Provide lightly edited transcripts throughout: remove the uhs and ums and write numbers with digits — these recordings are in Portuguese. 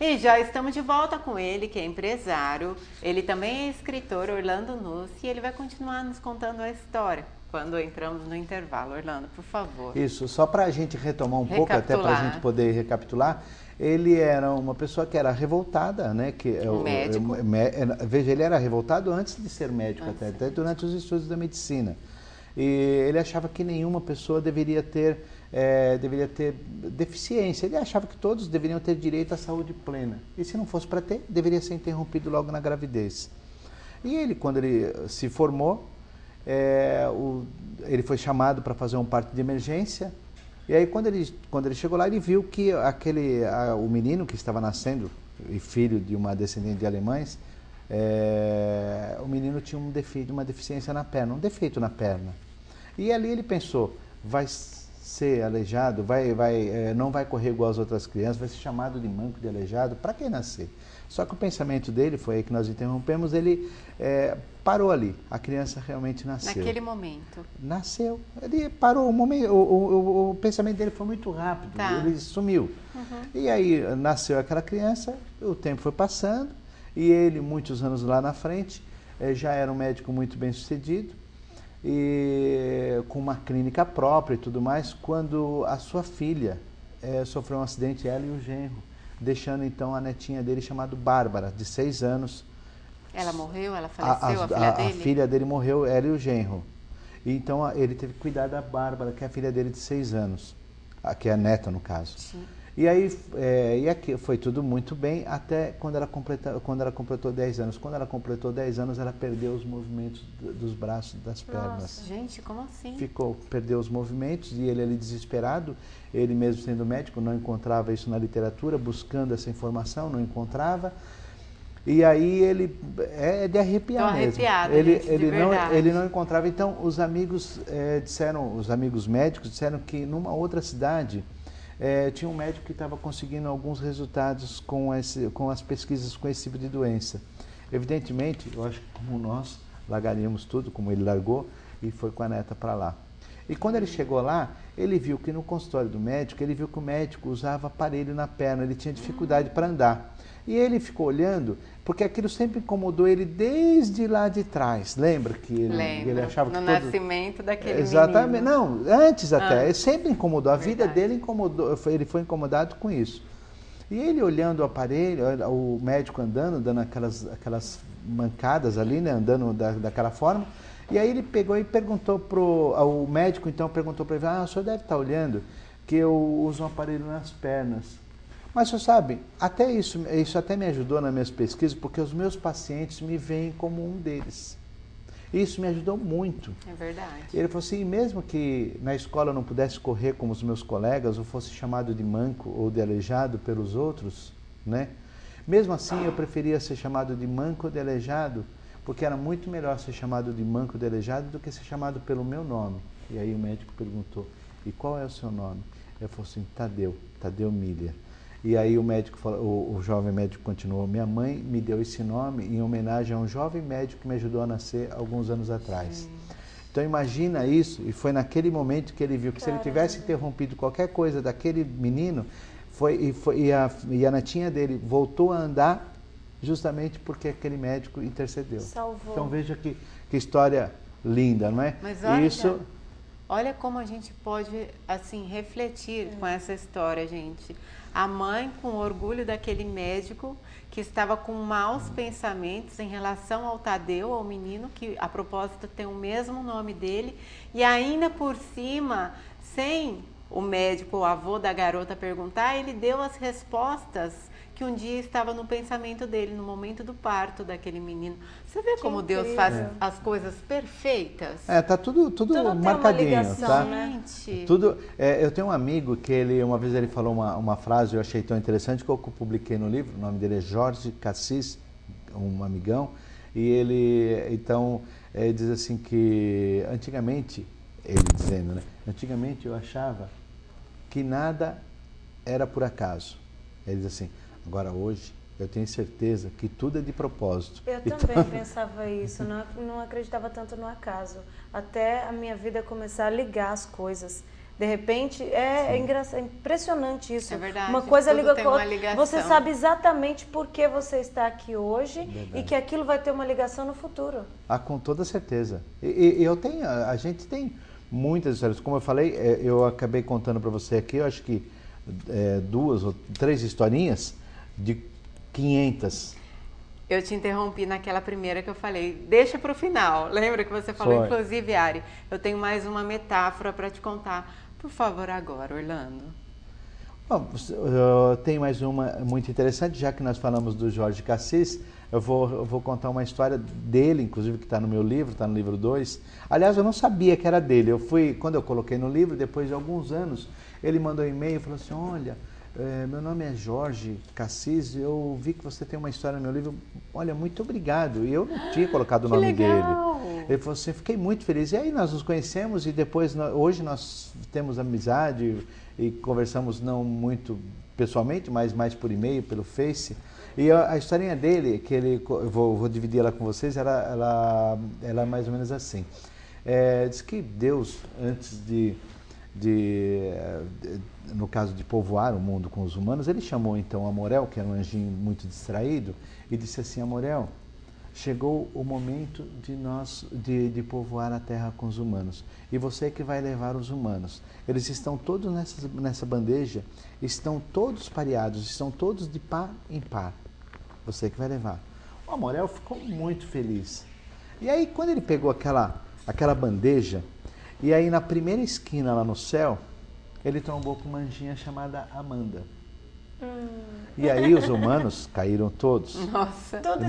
E já estamos de volta com ele, que é empresário. Ele também é escritor, Orlando Nunes, e ele vai continuar nos contando a história quando entramos no intervalo. Orlando, por favor. Isso, só para a gente retomar um pouco, até para a gente poder recapitular, ele era uma pessoa que era revoltada, né? Médico. Veja, ele era revoltado antes de ser médico, até durante os estudos da medicina. E ele achava que nenhuma pessoa deveria ter deficiência. Ele achava que todos deveriam ter direito à saúde plena. E se não fosse para ter, deveria ser interrompido logo na gravidez. E ele, quando ele se formou, ele foi chamado para fazer um parto de emergência. E aí, quando ele chegou lá, ele viu que o menino que estava nascendo, e filho de uma descendente de alemães, o menino tinha uma deficiência na perna, um defeito na perna. E ali ele pensou, vai ser aleijado, não vai correr igual as outras crianças, vai ser chamado de manco, de aleijado, para que nascer? Só que o pensamento dele, foi aí que nós interrompemos, ele parou ali, a criança realmente nasceu. Naquele momento. Nasceu, ele parou, o pensamento dele foi muito rápido, ele sumiu. E aí nasceu aquela criança, o tempo foi passando, e ele, muitos anos lá na frente, já era um médico muito bem sucedido, e com uma clínica própria e tudo mais, quando a sua filha sofreu um acidente, ela e o genro, deixando então a netinha dele chamada Bárbara, de 6 anos. Ela morreu? Ela faleceu, a filha dele? A filha dele morreu, ela e o genro. E então ele teve que cuidar da Bárbara, que é a filha dele de 6 anos, que é a neta no caso. Sim. E aí aqui foi tudo muito bem, até quando ela completou 10 anos. Quando ela completou 10 anos, ela perdeu os movimentos dos braços e das pernas. Nossa, gente, como assim? Perdeu os movimentos, e ele ali desesperado, ele mesmo sendo médico, não encontrava isso na literatura, buscando essa informação, não encontrava. E aí ele é de arrepiar mesmo. Ele não encontrava. Então os amigos os amigos médicos disseram que numa outra cidade tinha um médico que estava conseguindo alguns resultados com as pesquisas com esse tipo de doença. Evidentemente, eu acho que como nós largaríamos tudo, como ele largou, e foi com a neta para lá. E quando ele chegou lá, ele viu que no consultório do médico, ele viu que o médico usava aparelho na perna, ele tinha dificuldade para andar. E ele ficou olhando, porque aquilo sempre incomodou ele desde lá de trás. Lembra que ele achava que no nascimento daquele Exatamente. menino. Não, antes até. Ele sempre incomodou. A vida dele incomodou. Ele foi incomodado com isso. E ele olhando o aparelho, o médico andando, dando aquelas mancadas ali, né, andando daquela forma. E aí ele pegou e perguntou o médico, então perguntou para ele, o senhor deve estar olhando que eu uso um aparelho nas pernas. Mas o senhor sabe, até isso até me ajudou nas minhas pesquisas, porque os meus pacientes me veem como um deles. Isso me ajudou muito. É verdade. Ele falou assim, mesmo que na escola eu não pudesse correr como os meus colegas, ou fosse chamado de manco ou de aleijado pelos outros, né? Mesmo assim eu preferia ser chamado de manco ou de aleijado, porque era muito melhor ser chamado de manco ou de aleijado do que ser chamado pelo meu nome. E aí o médico perguntou, e qual é o seu nome? Ele falou assim, Tadeu Miller. E aí o jovem médico continuou, minha mãe me deu esse nome em homenagem a um jovem médico que me ajudou a nascer alguns anos atrás. Então imagina isso, e foi naquele momento que ele viu que se ele tivesse interrompido qualquer coisa daquele menino, e a netinha dele voltou a andar justamente porque aquele médico intercedeu. Salvou. Então veja que história linda, não é? Mas olha como a gente pode assim refletir com essa história, gente. A mãe com orgulho daquele médico que estava com maus pensamentos em relação ao Tadeu, ao menino, que a propósito tem o mesmo nome dele, e ainda por cima, sem o médico, o avô da garota perguntar, ele deu as respostas que um dia estava no pensamento dele, no momento do parto daquele menino. Você vê como Deus faz as coisas perfeitas? Tá tudo marcadinho, ligação, tá? Gente. Eu tenho um amigo que uma vez ele falou uma frase, eu achei tão interessante, que eu publiquei no livro, o nome dele é Jorge Cassis, um amigão, e ele, então, diz assim que, antigamente, ele dizendo, né? Antigamente eu achava que nada era por acaso. Ele diz assim, agora hoje eu tenho certeza que tudo é de propósito. Eu também pensava isso, não acreditava tanto no acaso. Até a minha vida começar a ligar as coisas. De repente, é impressionante isso. É verdade, uma coisa tudo liga tem com a uma outra. ligação. Você sabe exatamente por que você está aqui hoje Verdade. e que aquilo vai ter uma ligação no futuro. Com toda certeza. A gente tem muitas histórias. Como eu falei, eu acabei contando para você aqui, eu acho que 2 ou 3 historinhas de 500. Eu te interrompi naquela primeira que eu falei, deixa para o final. Lembra que você falou, Foi. inclusive, Ari, eu tenho mais uma metáfora para te contar. Por favor, agora, Orlando. Bom, tem mais uma muito interessante, já que nós falamos do Jorge Cassis, eu vou contar uma história dele, inclusive, que está no meu livro, está no livro 2. Aliás, eu não sabia que era dele. Quando eu coloquei no livro, depois de alguns anos, ele mandou um e-mail e falou assim, olha, meu nome é Jorge Cassis, eu vi que você tem uma história no meu livro, olha, muito obrigado. E eu não tinha colocado o nome dele. Ele falou assim, fiquei muito feliz. E aí nós nos conhecemos e depois, hoje nós temos amizade e conversamos não muito pessoalmente, mas mais por e-mail, pelo Face. E a historinha dele, que eu vou dividir ela com vocês, ela é mais ou menos assim. Diz que Deus, antes no caso de povoar o mundo com os humanos, ele chamou então Amorel, que era um anjinho muito distraído, e disse assim, Amorel, chegou o momento de povoar a terra com os humanos. E você que vai levar os humanos. Eles estão todos nessa bandeja, estão todos pareados, estão todos de par em par. Você que vai levar. O Amorel ficou muito feliz. E aí, quando ele pegou aquela bandeja, e aí na primeira esquina lá no céu, ele trombou com uma anjinha chamada Amanda. E aí os humanos caíram todos. Nossa. Todos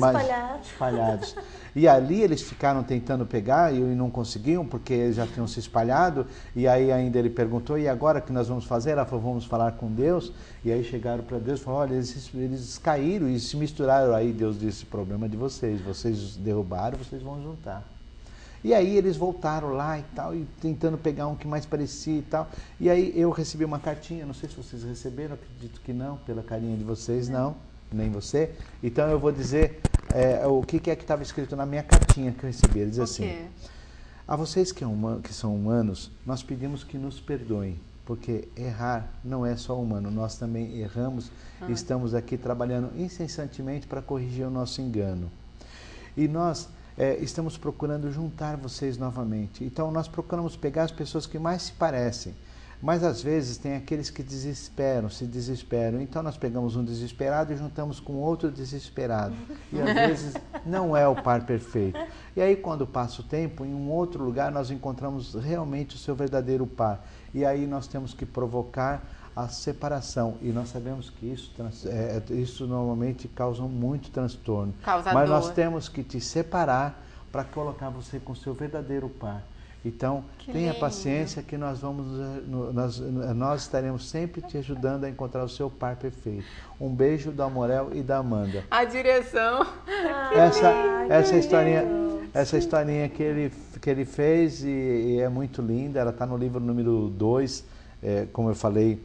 espalhados. E ali eles ficaram tentando pegar e não conseguiam porque já tinham se espalhado. E aí ainda ele perguntou, e agora o que nós vamos fazer? Ela falou, vamos falar com Deus. E aí chegaram para Deus e falaram, olha, eles caíram e se misturaram. Aí Deus disse, problema de vocês derrubaram, vocês vão juntar. E aí eles voltaram lá e tal, e tentando pegar um que mais parecia e tal. E aí eu recebi uma cartinha, não sei se vocês receberam, acredito que não, pela carinha de vocês, não, nem você. Então eu vou dizer o que é que estava escrito na minha cartinha que eu recebi. Ele diz assim, a vocês que são humanos, nós pedimos que nos perdoem, porque errar não é só humano, nós também erramos e estamos aqui trabalhando incessantemente para corrigir o nosso engano. E nós estamos procurando juntar vocês novamente. Então nós procuramos pegar as pessoas que mais se parecem. Mas às vezes tem aqueles que se desesperam. Então nós pegamos um desesperado e juntamos com outro desesperado. E às vezes não é o par perfeito. E aí quando passa o tempo, em um outro lugar nós encontramos realmente o seu verdadeiro par. E aí nós temos que provocar a separação. E nós sabemos que isso normalmente causa muito transtorno. Mas nós temos que te separar para colocar você com o seu verdadeiro par. Então, tenha paciência que nós estaremos sempre te ajudando a encontrar o seu par perfeito. Um beijo da Amorel e da Amanda. A direção. Essa historinha que ele fez e é muito linda. Ela está no livro número 2. Como eu falei,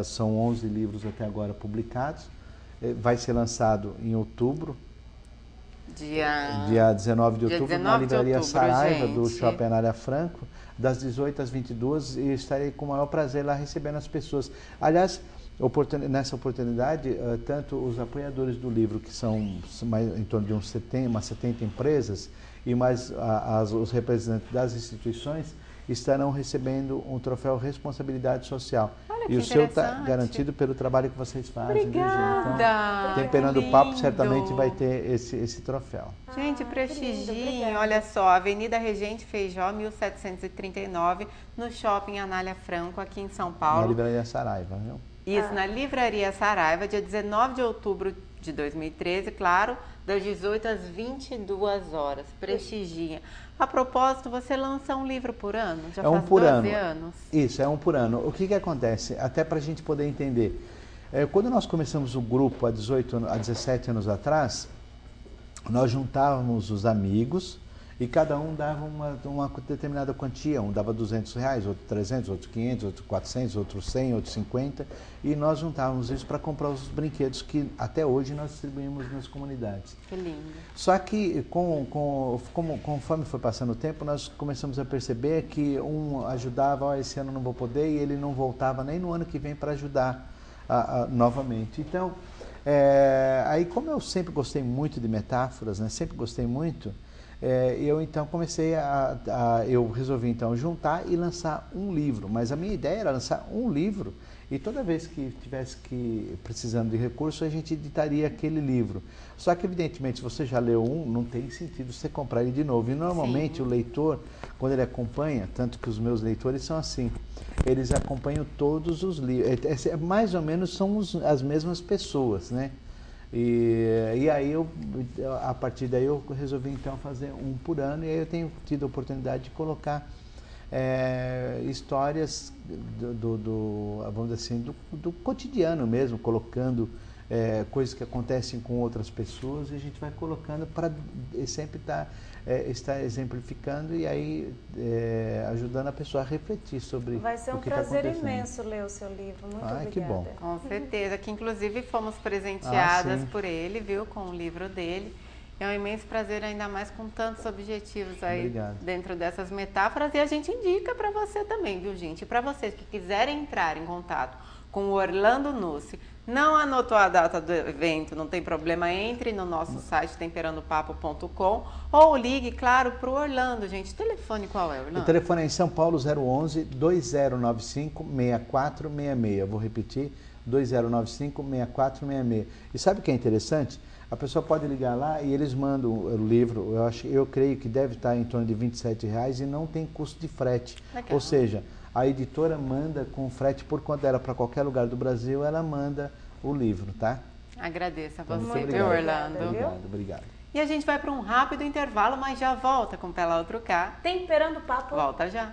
são 11 livros até agora publicados. Vai ser lançado em outubro. Dia 19 de outubro, na livraria Saraiva, do Shopping Anália Franco, das 18 às 22, e estarei com o maior prazer lá recebendo as pessoas. Aliás, nessa oportunidade, tanto os apoiadores do livro, que são em torno de umas 70 empresas, e mais os representantes das instituições, estarão recebendo um troféu Responsabilidade Social. E o seu está garantido pelo trabalho que vocês fazem. Obrigada! Então, Temperando o Papo certamente vai ter esse troféu. Gente, prestigiem, olha só, Avenida Regente Feijó, 1739, no Shopping Anália Franco, aqui em São Paulo. Na livraria Saraiva, viu? Isso, na livraria Saraiva, dia 19 de outubro de 2013, claro, das 18 às 22 horas. Prestigiem. A propósito, você lança um livro por ano? Já faz 12 anos? Isso, é um por ano. O que acontece? Até para a gente poder entender. Quando nós começamos o grupo há 17 anos atrás, nós juntávamos os amigos E cada um dava uma determinada quantia, um dava R$200, outro 300, outro 500, outro 400, outro 100, outro 50, e nós juntávamos isso para comprar os brinquedos que até hoje nós distribuímos nas comunidades. Que lindo. Só que conforme foi passando o tempo, nós começamos a perceber que um ajudava, esse ano não vou poder, e ele não voltava nem no ano que vem para ajudar novamente. Então, aí como eu sempre gostei muito de metáforas, né, sempre gostei muito, eu então eu resolvi então juntar e lançar um livro, mas a minha ideia era lançar um livro e toda vez que tivesse precisando de recurso, a gente editaria aquele livro. Só que evidentemente, se você já leu um, não tem sentido você comprar ele de novo. E normalmente o leitor, quando ele acompanha, tanto que os meus leitores são assim, eles acompanham todos os livros, mais ou menos são as mesmas pessoas, né? E aí a partir daí eu resolvi então fazer um por ano, e aí eu tenho tido a oportunidade de colocar histórias vamos dizer assim, do cotidiano mesmo, colocando coisas que acontecem com outras pessoas, e a gente vai colocando para sempre estar exemplificando e aí ajudando a pessoa a refletir sobre o que está acontecendo. Vai ser um prazer imenso ler o seu livro. Muito obrigada. Que bom. Com certeza, que inclusive fomos presenteadas por ele, viu, com o livro dele. É um imenso prazer, ainda mais com tantos objetivos aí dentro dessas metáforas. E a gente indica para você também, viu, gente? E para vocês que quiserem entrar em contato com o Orlando Nucci, não anotou a data do evento, não tem problema, entre no nosso site temperandopapo.com ou ligue, claro, para o Orlando, gente. O telefone qual é, Orlando? O telefone é em São Paulo, 011-2095-6466. Eu vou repetir, 2095-6466. E sabe o que é interessante? A pessoa pode ligar lá e eles mandam o livro, eu creio que deve estar em torno de R$27 e não tem custo de frete. Legal. Ou seja, a editora manda com frete por conta dela para qualquer lugar do Brasil, ela manda o livro, tá? Agradeço a você, Muito viu, Orlando? Obrigado. E a gente vai para um rápido intervalo, mas já volta com Pela Outro Cá. Temperando o Papo. Volta já.